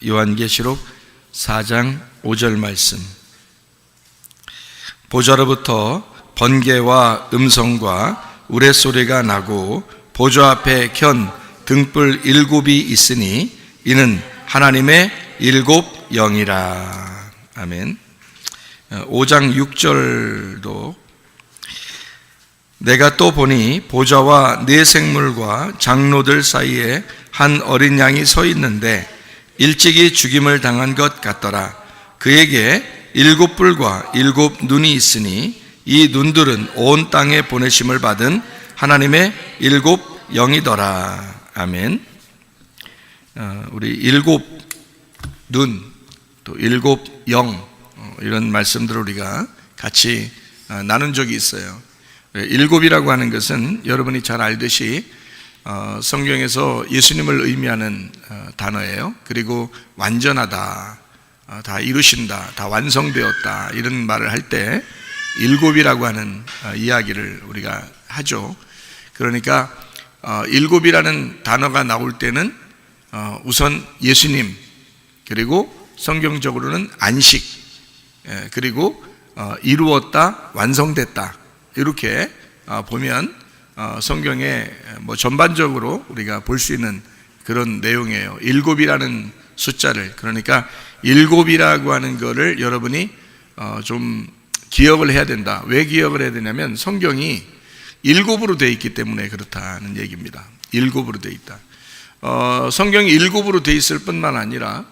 요한계시록 4장 5절 말씀. 보좌로부터 번개와 음성과 우레소리가 나고 보좌 앞에 켠 등불 7이 있으니 이는 하나님의 7 영이라. 아멘. 5장 6절도 내가 또 보니 보좌와 네 생물과 장로들 사이에 한 어린 양이 서 있는데 일찍이 죽임을 당한 것 같더라. 그에게 7뿔과 7 눈이 있으니 이 눈들은 온 땅에 보내심을 받은 하나님의 7 영이더라. 아멘. 우리 7 눈, 또 7 영, 이런 말씀들을 우리가 같이 나눈 적이 있어요. 7이라고 하는 것은 여러분이 잘 알듯이 성경에서 예수님을 의미하는 단어예요. 그리고 완전하다, 다 이루신다, 다 완성되었다, 이런 말을 할 때 7이라고 하는 이야기를 우리가 하죠. 그러니까 7이라는 단어가 나올 때는 우선 예수님, 그리고 성경적으로는 안식, 그리고 이루었다, 완성됐다, 이렇게 보면 성경에 뭐 전반적으로 우리가 볼 수 있는 그런 내용이에요. 7이라는 숫자를, 그러니까 7이라고 하는 거를 여러분이 좀 기억을 해야 된다. 왜 기억을 해야 되냐면 성경이 7으로 되어 있기 때문에 그렇다는 얘기입니다. 7으로 되어 있다. 성경이 7으로 되어 있을 뿐만 아니라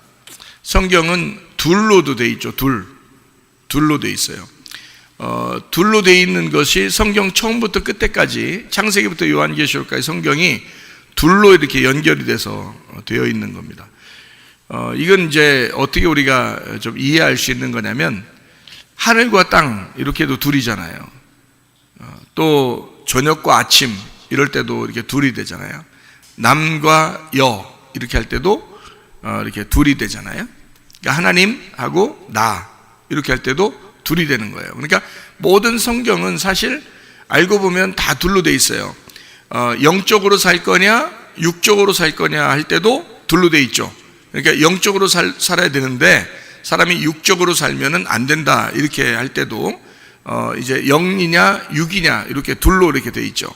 성경은 둘로도 되어 있죠. 둘로 되어 있어요. 둘로 되어 있는 것이 성경 처음부터 끝에까지, 창세기부터 요한계시록까지 성경이 둘로 이렇게 연결이 돼서 되어 있는 겁니다. 이건 이제 어떻게 우리가 좀 이해할 수 있는 거냐면, 하늘과 땅 이렇게도 둘이잖아요. 또 저녁과 아침 이럴 때도 이렇게 둘이 되잖아요. 남과 여 이렇게 할 때도 이렇게 둘이 되잖아요. 그러니까 하나님하고 나 이렇게 할 때도 둘이 되는 거예요. 그러니까 모든 성경은 사실 알고 보면 다 둘로 돼 있어요. 영적으로 살 거냐 육적으로 살 거냐 할 때도 둘로 돼 있죠. 그러니까 영적으로 살아야 되는데 사람이 육적으로 살면은 안 된다 이렇게 할 때도 이제 영이냐 육이냐 이렇게 둘로 이렇게 돼 있죠.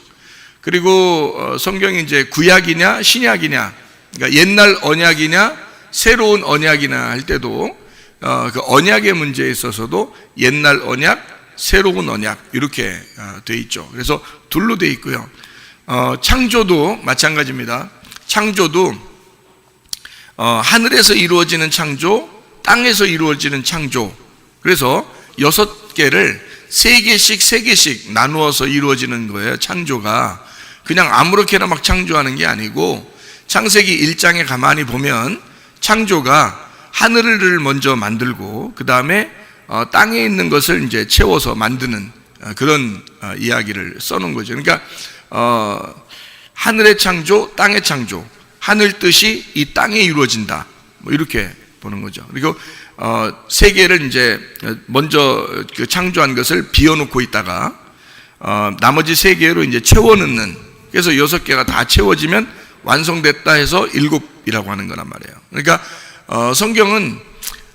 그리고 성경이 이제 구약이냐 신약이냐, 그러니까 옛날 언약이냐 새로운 언약이냐 할 때도 그 언약의 문제에 있어서도 옛날 언약, 새로운 언약 이렇게 돼 있죠. 그래서 둘로 돼 있고요. 창조도 마찬가지입니다. 창조도 하늘에서 이루어지는 창조, 땅에서 이루어지는 창조. 그래서 6개를 3개씩 나누어서 이루어지는 거예요. 창조가 그냥 아무렇게나 막 창조하는 게 아니고, 창세기 1장에 가만히 보면 창조가 하늘을 먼저 만들고 그 다음에 땅에 있는 것을 이제 채워서 만드는 그런 이야기를 써놓은 거죠. 그러니까 하늘의 창조, 땅의 창조, 하늘 뜻이 이 땅에 이루어진다, 뭐 이렇게 보는 거죠. 그리고 세 개를 이제 먼저 그 창조한 것을 비워놓고 있다가 나머지 3개로 이제 채워넣는, 그래서 6개가 다 채워지면 완성됐다 해서 7이라고 하는 거란 말이에요. 그러니까 성경은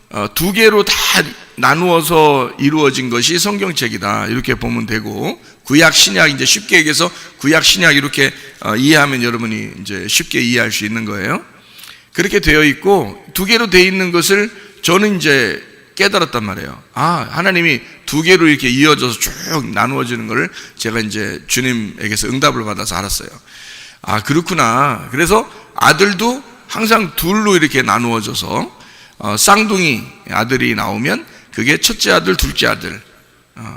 2개로 다 나누어서 이루어진 것이 성경책이다 이렇게 보면 되고, 구약 신약 이제 쉽게 얘기해서 구약 신약 이렇게 이해하면 여러분이 이제 쉽게 이해할 수 있는 거예요. 그렇게 되어 있고 2개로 되어 있는 것을 저는 이제 깨달았단 말이에요. 하나님이 2개로 이렇게 이어져서 쭉 나누어지는 것을 제가 이제 주님에게서 응답을 받아서 알았어요. 그렇구나. 그래서 아들도 항상 둘로 이렇게 나누어져서 쌍둥이 아들이 나오면 그게 첫째 아들, 둘째 아들.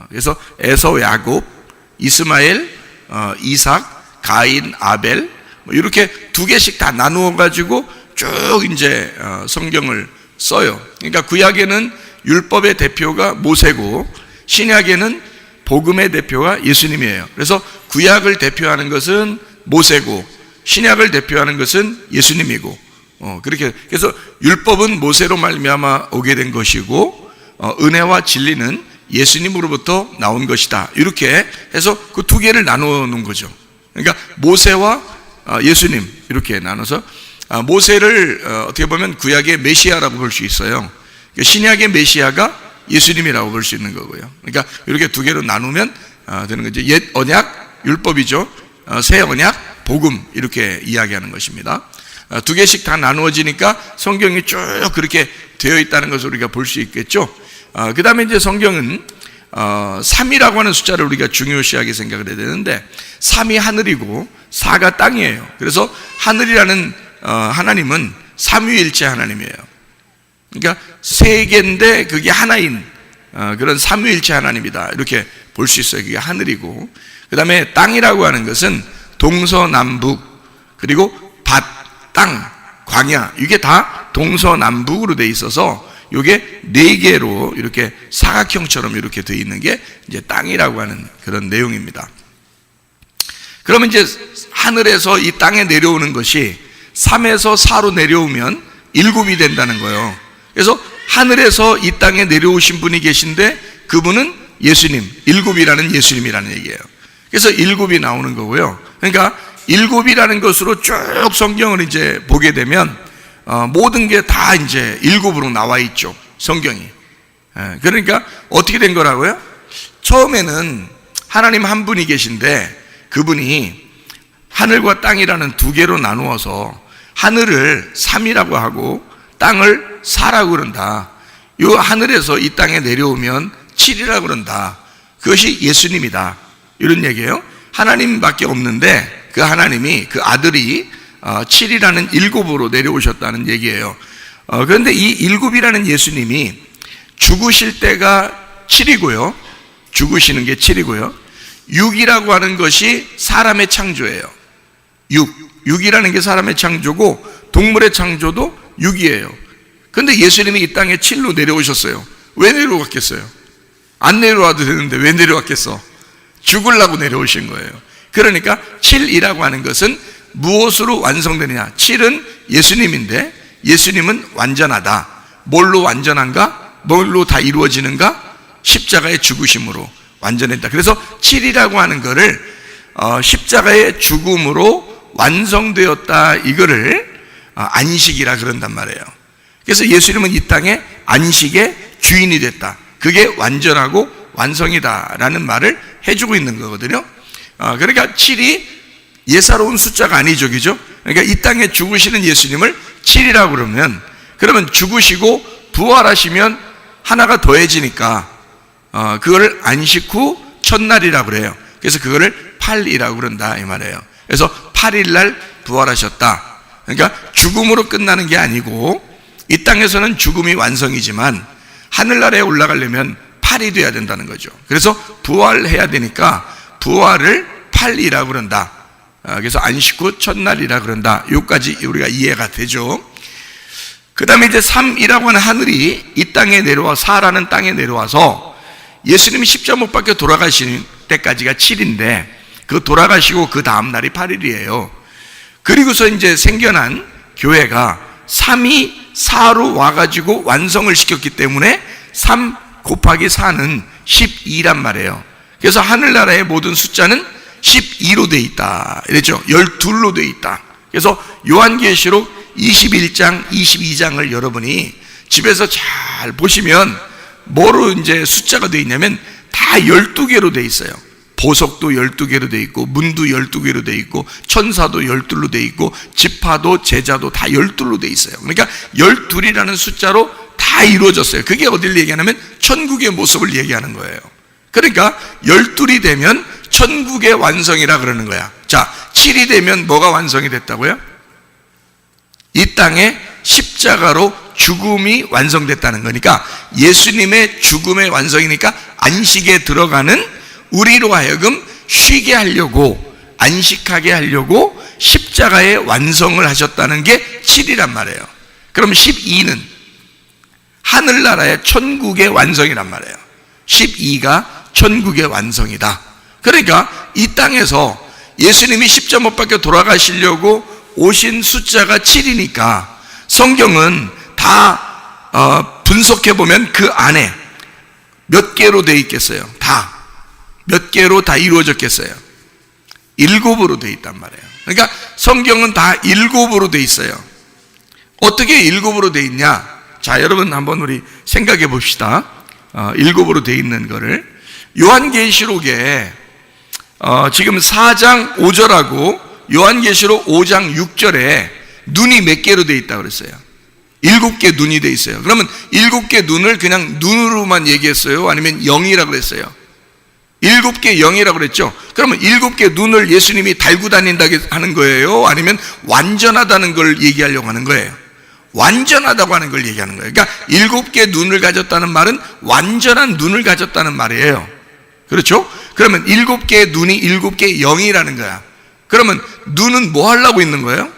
그래서 에서, 야곱, 이스마엘, 이삭, 가인, 아벨, 뭐 이렇게 2개씩 다 나누어 가지고 쭉 이제 성경을 써요. 그러니까 구약에는 율법의 대표가 모세고 신약에는 복음의 대표가 예수님이에요. 그래서 구약을 대표하는 것은 모세고 신약을 대표하는 것은 예수님이고, 그렇게 그래서 율법은 모세로 말미암아 오게 된 것이고 은혜와 진리는 예수님으로부터 나온 것이다. 이렇게 해서 그 2개를 나누어 놓은 거죠. 그러니까 모세와 예수님 이렇게 나눠서 모세를 어떻게 보면 구약의 메시아라고 볼 수 있어요. 신약의 메시아가 예수님이라고 볼 수 있는 거고요. 그러니까 이렇게 두 개로 나누면 되는 거죠. 옛 언약 율법이죠. 새 언약 복음, 이렇게 이야기하는 것입니다. 두 개씩 다 나누어지니까 성경이 쭉 그렇게 되어 있다는 것을 우리가 볼 수 있겠죠. 그 다음에 이제 성경은 3이라고 하는 숫자를 우리가 중요시하게 생각을 해야 되는데, 3이 하늘이고 4가 땅이에요. 그래서 하늘이라는 하나님은 삼위일체 하나님이에요. 그러니까 세 개인데 그게 하나인 그런 삼위일체 하나님이다, 이렇게 볼 수 있어요. 그게 하늘이고, 그 다음에 땅이라고 하는 것은 동서남북, 그리고 밭, 땅, 광야, 이게 다 동서남북으로 돼 있어서 이게 네 개로 이렇게 사각형처럼 이렇게 되어 있는 게 이제 땅이라고 하는 그런 내용입니다. 그러면 이제 하늘에서 이 땅에 내려오는 것이 3에서 4로 내려오면 7이 된다는 거예요. 그래서 하늘에서 이 땅에 내려오신 분이 계신데 그분은 예수님, 7이라는 예수님이라는 얘기예요. 그래서 7이 나오는 거고요. 그러니까 7이라는 것으로 쭉 성경을 이제 보게 되면 모든 게 다 이제 7으로 나와 있죠, 성경이. 그러니까 어떻게 된 거라고요? 처음에는 하나님 한 분이 계신데 그분이 하늘과 땅이라는 두 개로 나누어서 하늘을 3이라고 하고 땅을 4라고 그런다. 이 하늘에서 이 땅에 내려오면 7이라고 그런다. 그것이 예수님이다, 이런 얘기예요. 하나님밖에 없는데 그 하나님이, 그 아들이 7이라는 7으로 내려오셨다는 얘기예요. 그런데 이 7이라는 예수님이 죽으실 때가 7이고요. 죽으시는 게 7이고요. 6이라고 하는 것이 사람의 창조예요. 6이라는 게 사람의 창조고 동물의 창조도 6이에요. 그런데 예수님이 이 땅에 7로 내려오셨어요. 왜 내려왔겠어요? 안 내려와도 되는데 왜 내려왔겠어? 죽으려고 내려오신 거예요. 그러니까 7이라고 하는 것은 무엇으로 완성되느냐? 7은 예수님인데 예수님은 완전하다. 뭘로 완전한가? 뭘로 다 이루어지는가? 십자가의 죽으심으로 완전했다. 그래서 7이라고 하는 것을 십자가의 죽음으로 완성되었다, 이거를 안식이라 그런단 말이에요. 그래서 예수님은 이 땅에 안식의 주인이 됐다. 그게 완전하고 완성이다 라는 말을 해주고 있는 거거든요. 그러니까 7이 예사로운 숫자가 아니죠, 그죠? 그러니까 이 땅에 죽으시는 예수님을 7이라고 그러면 죽으시고 부활하시면 하나가 더해지니까 그걸 안식 후 첫날이라고 그래요. 그래서 그거를 8이라고 그런다, 이 말이에요. 그래서 8일날 부활하셨다. 그러니까 죽음으로 끝나는 게 아니고 이 땅에서는 죽음이 완성이지만 하늘나라에 올라가려면 8이 돼야 된다는 거죠. 그래서 부활해야 되니까 부활을 8이라고 그런다. 그래서 안식 후 첫날이라 그런다. 여기까지 우리가 이해가 되죠. 그 다음에 이제 3이라고 하는 하늘이 이 땅에 내려와 4라는 땅에 내려와서 예수님이 십자가 못 박혀 돌아가신 때까지가 7인데 그 돌아가시고 그 다음 날이 8일이에요. 그리고서 이제 생겨난 교회가 3이 4로 와가지고 완성을 시켰기 때문에 3 곱하기 4는 12란 말이에요. 그래서 하늘나라의 모든 숫자는 12로 돼 있다, 이랬죠. 12로 돼 있다. 그래서 요한계시록 21장, 22장을 여러분이 집에서 잘 보시면 뭐로 이제 숫자가 돼 있냐면 다 12개로 돼 있어요. 보석도 12개로 돼 있고 문도 12개로 돼 있고 천사도 12로 돼 있고 지파도 제자도 다 12로 돼 있어요. 그러니까 12이라는 숫자로 다 이루어졌어요. 그게 어딜 얘기하냐면 천국의 모습을 얘기하는 거예요. 그러니까 12이 되면 천국의 완성이라 그러는 거야. 자, 7이 되면 뭐가 완성이 됐다고요? 이 땅에 십자가로 죽음이 완성됐다는 거니까 예수님의 죽음의 완성이니까 안식에 들어가는 우리로 하여금 쉬게 하려고, 안식하게 하려고 십자가의 완성을 하셨다는 게 7이란 말이에요. 그럼 12는 하늘나라의 천국의 완성이란 말이에요. 12가 천국의 완성이다. 그러니까 이 땅에서 예수님이 십자가 못 박혀 돌아가시려고 오신 숫자가 7이니까 성경은 다 분석해보면 그 안에 몇 개로 되어 있겠어요? 다 몇 개로 다 이루어졌겠어요? 7으로 되어 있단 말이에요. 그러니까 성경은 다 7으로 되어 있어요. 어떻게 일곱으로 돼 있냐? 자, 여러분 한번 우리 생각해 봅시다. 일곱으로 돼 있는 거를. 요한계시록에 지금 4장 5절하고 요한계시록 5장 6절에 눈이 몇 개로 돼 있다고 그랬어요? 7개 눈이 돼 있어요. 그러면 7개 눈을 그냥 눈으로만 얘기했어요? 아니면 영이라고 그랬어요? 7개 영이라고 그랬죠? 그러면 7개 눈을 예수님이 달고 다닌다고 하는 거예요? 아니면 완전하다는 걸 얘기하려고 하는 거예요? 완전하다고 하는 걸 얘기하는 거예요. 그러니까 7개 눈을 가졌다는 말은 완전한 눈을 가졌다는 말이에요. 그렇죠? 그러면 7개의 눈이 7개의 영이라는 거야. 그러면 눈은 뭐 하려고 있는 거예요?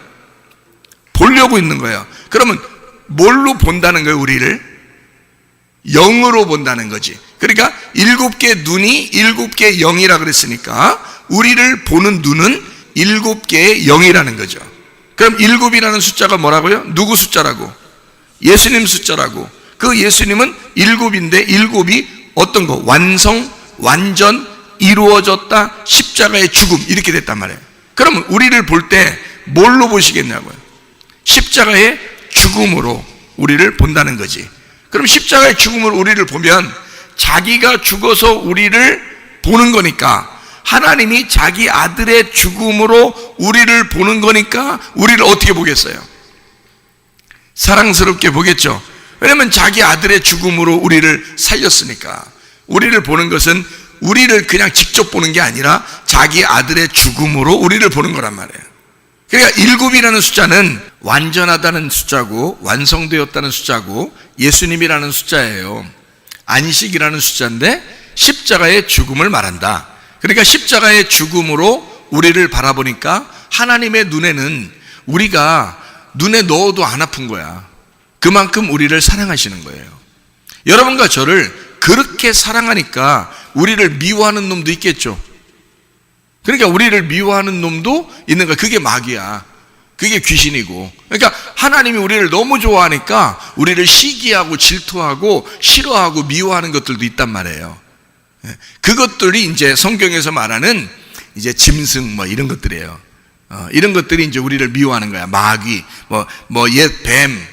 보려고 있는 거예요. 그러면 뭘로 본다는 거예요, 우리를? 영으로 본다는 거지. 그러니까 7개의 눈이 7개의 영이라 그랬으니까 우리를 보는 눈은 7개의 영이라는 거죠. 그럼 7이라는 숫자가 뭐라고요? 누구 숫자라고? 예수님 숫자라고. 그 예수님은 7인데 7이 어떤 거? 완성, 완전, 이루어졌다, 십자가의 죽음 이렇게 됐단 말이에요. 그러면 우리를 볼 때 뭘로 보시겠냐고요? 십자가의 죽음으로 우리를 본다는 거지. 그럼 십자가의 죽음으로 우리를 보면 자기가 죽어서 우리를 보는 거니까, 하나님이 자기 아들의 죽음으로 우리를 보는 거니까 우리를 어떻게 보겠어요? 사랑스럽게 보겠죠. 왜냐하면 자기 아들의 죽음으로 우리를 살렸으니까. 우리를 보는 것은 우리를 그냥 직접 보는 게 아니라 자기 아들의 죽음으로 우리를 보는 거란 말이에요. 그러니까 7이라는 숫자는 완전하다는 숫자고 완성되었다는 숫자고 예수님이라는 숫자예요. 안식이라는 숫자인데 십자가의 죽음을 말한다. 그러니까 십자가의 죽음으로 우리를 바라보니까 하나님의 눈에는 우리가 눈에 넣어도 안 아픈 거야. 그만큼 우리를 사랑하시는 거예요. 여러분과 저를 그렇게 사랑하니까 우리를 미워하는 놈도 있겠죠. 그러니까 우리를 미워하는 놈도 있는 거야. 그게 마귀야. 그게 귀신이고. 그러니까 하나님이 우리를 너무 좋아하니까 우리를 시기하고 질투하고 싫어하고 미워하는 것들도 있단 말이에요. 그것들이 이제 성경에서 말하는 이제 짐승 뭐 이런 것들이에요. 이런 것들이 이제 우리를 미워하는 거야. 마귀, 옛 뱀,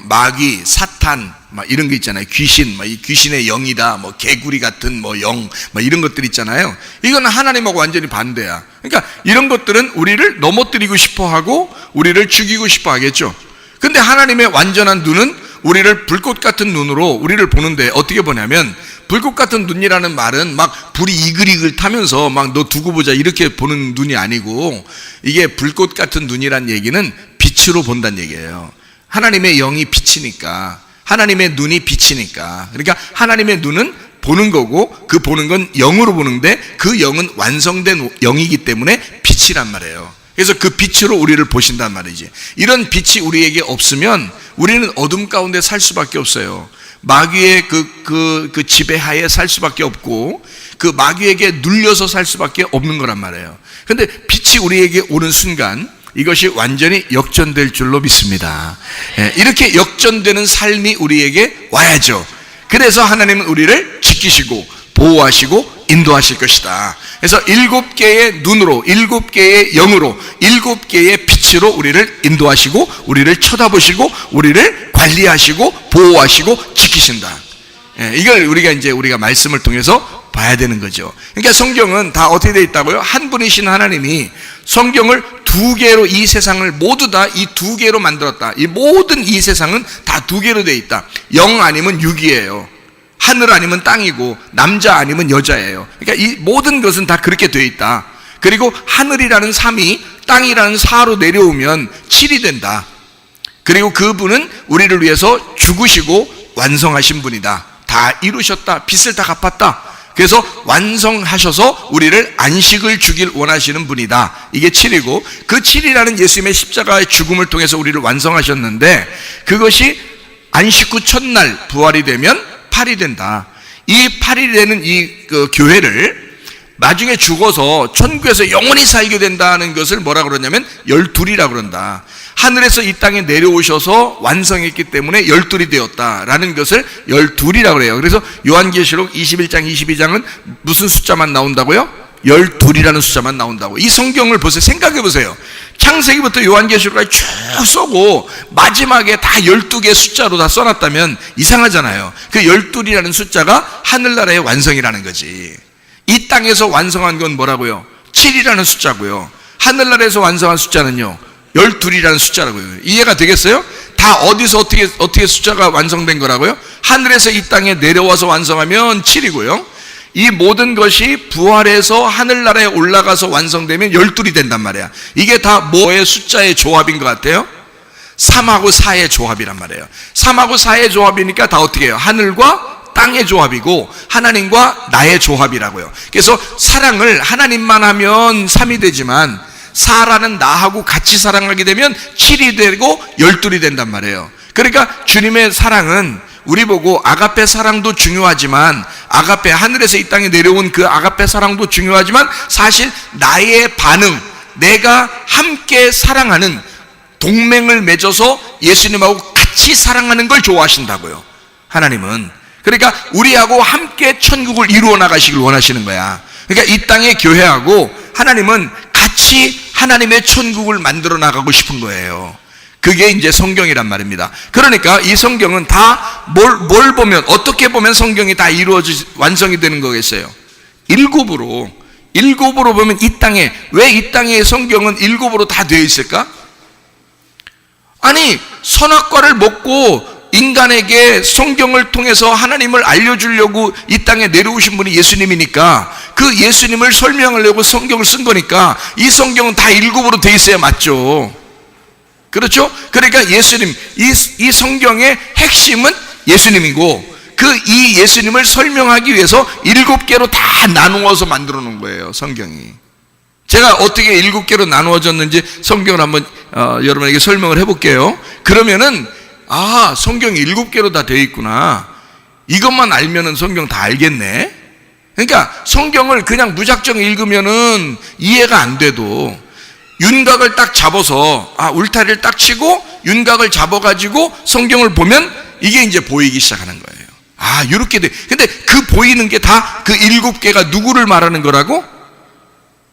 마귀, 사탄, 막 이런 거 있잖아요. 귀신, 이 귀신의 영이다, 개구리 같은 영, 이런 것들 있잖아요. 이거는 하나님하고 완전히 반대야. 그러니까 이런 것들은 우리를 넘어뜨리고 싶어 하고 우리를 죽이고 싶어 하겠죠. 근데 하나님의 완전한 눈은 우리를 불꽃 같은 눈으로 우리를 보는데 어떻게 보냐면, 불꽃 같은 눈이라는 말은 막 불이 이글이글 타면서 막 너 두고 보자 이렇게 보는 눈이 아니고, 이게 불꽃 같은 눈이란 얘기는 빛으로 본다는 얘기예요. 하나님의 영이 빛이니까, 하나님의 눈이 빛이니까. 그러니까 하나님의 눈은 보는 거고, 그 보는 건 영으로 보는데 그 영은 완성된 영이기 때문에 빛이란 말이에요. 그래서 그 빛으로 우리를 보신단 말이지. 이런 빛이 우리에게 없으면 우리는 어둠 가운데 살 수밖에 없어요. 마귀의 그 지배하에 살 수밖에 없고, 그 마귀에게 눌려서 살 수밖에 없는 거란 말이에요. 근데 빛이 우리에게 오는 순간 이것이 완전히 역전될 줄로 믿습니다. 이렇게 역전되는 삶이 우리에게 와야죠. 그래서 하나님은 우리를 지키시고 보호하시고 인도하실 것이다. 그래서 7개의 눈으로, 7개의 영으로, 7개의 빛으로 우리를 인도하시고 우리를 쳐다보시고 우리를 관리하시고 보호하시고 지키신다. 이걸 우리가 말씀을 통해서 봐야 되는 거죠. 그러니까 성경은 다 어떻게 되어 있다고요? 한 분이신 하나님이 성경을 2개로, 이 세상을 모두 다 이 2개로 만들었다. 이 모든 이 세상은 다 2개로 되어 있다. 영 아니면 육이에요. 하늘 아니면 땅이고 남자 아니면 여자예요. 그러니까 이 모든 것은 다 그렇게 되어 있다. 그리고 하늘이라는 3이 땅이라는 4로 내려오면 7이 된다. 그리고 그분은 우리를 위해서 죽으시고 완성하신 분이다. 다 이루셨다. 빚을 다 갚았다. 그래서 완성하셔서 우리를 안식을 주길 원하시는 분이다. 이게 7이고, 그 7이라는 예수님의 십자가의 죽음을 통해서 우리를 완성하셨는데, 그것이 안식 후 첫날 부활이 되면 8이 된다. 이 8이 되는 그 교회를 나중에 죽어서 천국에서 영원히 살게 된다는 것을 뭐라 그러냐면 12이라고 그런다. 하늘에서 이 땅에 내려오셔서 완성했기 때문에 12이 되었다라는 것을 12이라고 그래요. 그래서 요한계시록 21장 22장은 무슨 숫자만 나온다고요? 12이라는 숫자만 나온다고. 이 성경을 보세요. 생각해 보세요. 창세기부터 요한계시록까지 쭉 써고 마지막에 다 12개 숫자로 다 써놨다면 이상하잖아요. 그 12이라는 숫자가 하늘나라의 완성이라는 거지. 이 땅에서 완성한 건 뭐라고요? 7이라는 숫자고요. 하늘나라에서 완성한 숫자는요 12이라는 숫자라고요. 이해가 되겠어요? 다 어디서 어떻게 숫자가 완성된 거라고요? 하늘에서 이 땅에 내려와서 완성하면 7이고요. 이 모든 것이 부활해서 하늘나라에 올라가서 완성되면 12이 된단 말이야. 이게 다 뭐의 숫자의 조합인 것 같아요? 3하고 4의 조합이란 말이에요. 3하고 4의 조합이니까 다 어떻게 해요? 하늘과 땅의 조합이고 하나님과 나의 조합이라고요. 그래서 사랑을 하나님만 하면 3이 되지만 사라는 나하고 같이 사랑하게 되면 7이 되고 12이 된단 말이에요. 그러니까 주님의 사랑은 우리 보고 아가페 사랑도 중요하지만 아가페, 하늘에서 이 땅에 내려온 그 아가페 사랑도 중요하지만 사실 나의 반응, 내가 함께 사랑하는 동맹을 맺어서 예수님하고 같이 사랑하는 걸 좋아하신다고요. 하나님은. 그러니까 우리하고 함께 천국을 이루어 나가시길 원하시는 거야. 그러니까 이 땅의 교회하고 하나님은 같이 하나님의 천국을 만들어 나가고 싶은 거예요. 그게 이제 성경이란 말입니다. 그러니까 이 성경은 다 뭘 보면, 어떻게 보면 성경이 다 완성이 되는 거겠어요? 일곱으로 보면 이 땅에, 왜 이 땅에 성경은 일곱으로 다 되어 있을까? 아니, 선악과를 먹고 인간에게 성경을 통해서 하나님을 알려주려고 이 땅에 내려오신 분이 예수님이니까 그 예수님을 설명하려고 성경을 쓴 거니까 이 성경은 다 일곱으로 되어 있어야 맞죠. 그렇죠? 그러니까 예수님, 이 성경의 핵심은 예수님이고 이 예수님을 설명하기 위해서 7개로 다 나누어서 만들어 놓은 거예요, 성경이. 제가 어떻게 7개로 나누어졌는지 성경을 한번 여러분에게 설명을 해볼게요. 그러면은 성경이 7개로 다 되어 있구나. 이것만 알면은 성경 다 알겠네. 그러니까 성경을 그냥 무작정 읽으면은 이해가 안 돼도 윤곽을 딱 잡아서 울타리를 딱 치고 윤곽을 잡아가지고 성경을 보면 이게 이제 보이기 시작하는 거예요. 이렇게 돼. 근데 그 보이는 게 다 그 7개가 누구를 말하는 거라고?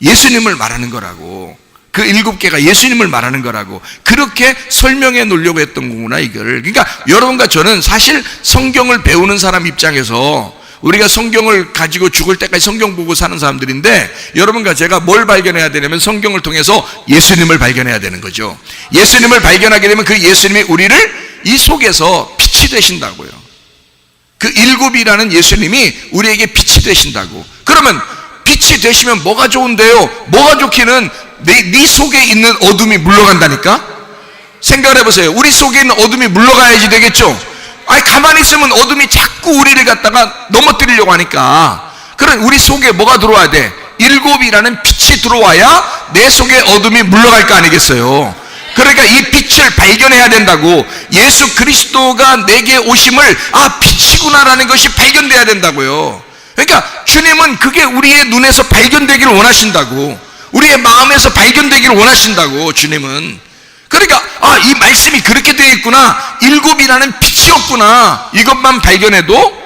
예수님을 말하는 거라고. 그 7개가 예수님을 말하는 거라고. 그렇게 설명해 놓으려고 했던 거구나, 이걸. 그러니까 여러분과 저는 사실 성경을 배우는 사람 입장에서 우리가 성경을 가지고 죽을 때까지 성경 보고 사는 사람들인데 여러분과 제가 뭘 발견해야 되냐면 성경을 통해서 예수님을 발견해야 되는 거죠. 예수님을 발견하게 되면 그 예수님이 우리를 이 속에서 빛이 되신다고요. 그 7이라는 예수님이 우리에게 빛이 되신다고. 그러면 빛이 되시면 뭐가 좋은데요? 뭐가 좋기는 네 속에 있는 어둠이 물러간다니까? 생각을 해보세요. 우리 속에 있는 어둠이 물러가야지 되겠죠? 가만히 있으면 어둠이 자꾸 우리를 갖다가 넘어뜨리려고 하니까. 그럼 우리 속에 뭐가 들어와야 돼? 7이라는 빛이 들어와야 내 속에 어둠이 물러갈 거 아니겠어요? 그러니까 이 빛을 발견해야 된다고. 예수 그리스도가 내게 오심을 빛이구나라는 것이 발견돼야 된다고요. 그러니까 주님은 그게 우리의 눈에서 발견되기를 원하신다고. 우리의 마음에서 발견되기를 원하신다고, 주님은. 그러니까 이 말씀이 그렇게 되어 있구나, 7이라는 빛이 없구나, 이것만 발견해도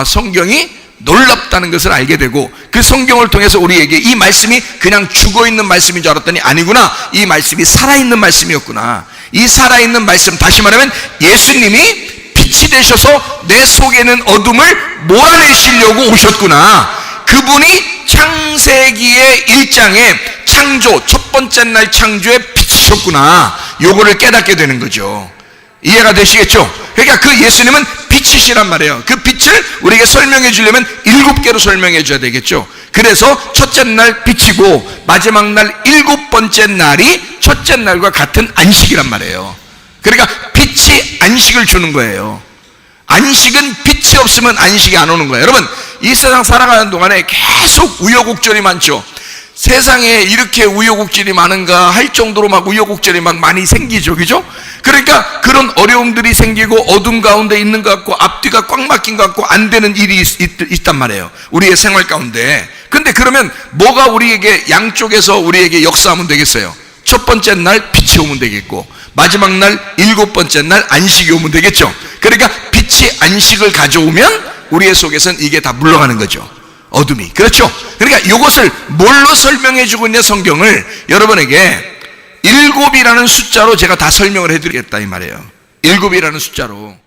성경이 놀랍다는 것을 알게 되고 그 성경을 통해서 우리에게 이 말씀이 그냥 죽어있는 말씀인 줄 알았더니 아니구나, 이 말씀이 살아있는 말씀이었구나. 이 살아있는 말씀, 다시 말하면 예수님이 빛이 되셔서 내 속에는 어둠을 몰아내시려고 오셨구나. 그분이 창세기의 1장에 창조, 첫 번째 날 창조에 빛이셨구나. 요거를 깨닫게 되는 거죠. 이해가 되시겠죠? 그러니까 그 예수님은 빛이시란 말이에요. 그 빛을 우리에게 설명해 주려면 7개로 설명해 줘야 되겠죠. 그래서 첫째 날 빛이고 마지막 날 7번째 날이 첫째 날과 같은 안식이란 말이에요. 그러니까 빛이 안식을 주는 거예요. 안식은 빛이 없으면 안식이 안 오는 거예요. 여러분, 이 세상 살아가는 동안에 계속 우여곡절이 많죠. 세상에 이렇게 우여곡절이 많은가 할 정도로 막 우여곡절이 막 많이 생기죠, 그죠? 그러니까 그런 어려움들이 생기고 어둠 가운데 있는 것 같고 앞뒤가 꽉 막힌 것 같고 안 되는 일이 있단 말이에요, 우리의 생활 가운데. 근데 그러면 뭐가 우리에게 양쪽에서 우리에게 역사하면 되겠어요? 첫 번째 날 빛이 오면 되겠고 마지막 날 7번째 날 안식이 오면 되겠죠. 그러니까 빛이 안식을 가져오면 우리의 속에서는 이게 다 물러가는 거죠, 어둠이. 그렇죠? 그러니까 이것을 뭘로 설명해 주고 있냐, 성경을 여러분에게 일곱이라는 숫자로 제가 다 설명을 해드리겠다 이 말이에요. 일곱이라는 숫자로.